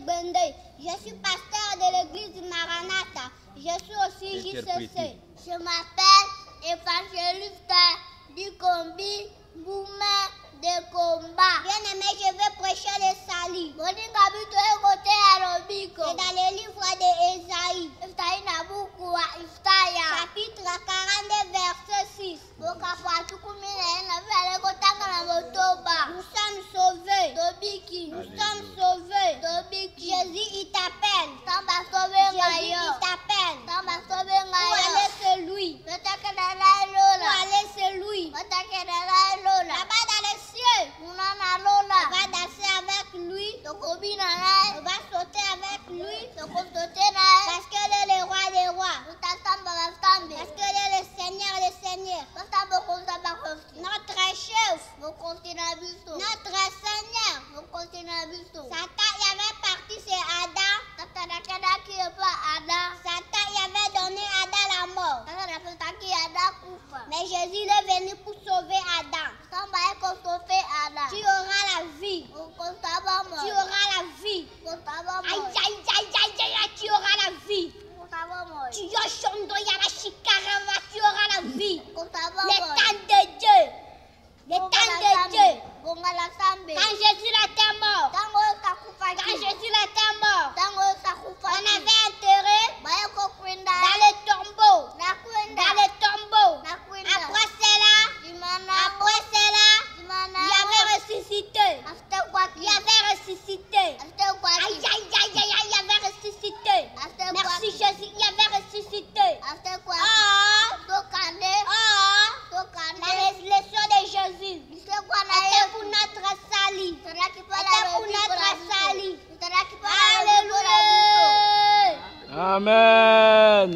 Bendé. Je suis pasteur de l'église Maranatha. Je suis aussi JCC. Je m'appelle Évangéliste Dikombi Boumé de Combat. Bien aimé, je vais prêcher le salut. C'est dans le livre d'Ésaïe. Chapitre 42, verset 6. Nous sommes sauvés. Nous sommes sauvés. Jésus, il t'appelle. Jésus, il t'appelle. Où aller c'est lui. Où aller c'est lui. Là-bas dans les cieux. On va danser avec lui. On va sauter avec lui. Parce qu'il est le roi des rois. Parce qu'il est le seigneur des seigneurs. Notre chef. Notre seigneur. Satan y avait parti chez Adam. Satan y avait donné Adam la mort. Mais Jésus est venu pour sauver Adam. Tu auras la vie. Tu auras la vie. Aïe, aïe, aïe, aïe, aïe, tu auras la vie. Tu auras la vie. Le temps de Dieu. Le temps de Dieu. Quand Jésus était mort. On avait enterré dans le tombeau. Après cela, il avait ressuscité. Aïe, aïe, aïe, aïe, il avait ressuscité. Merci Jésus, il avait ressuscité. La leçon de Jésus était pour notre salut. Alléluia. Amen.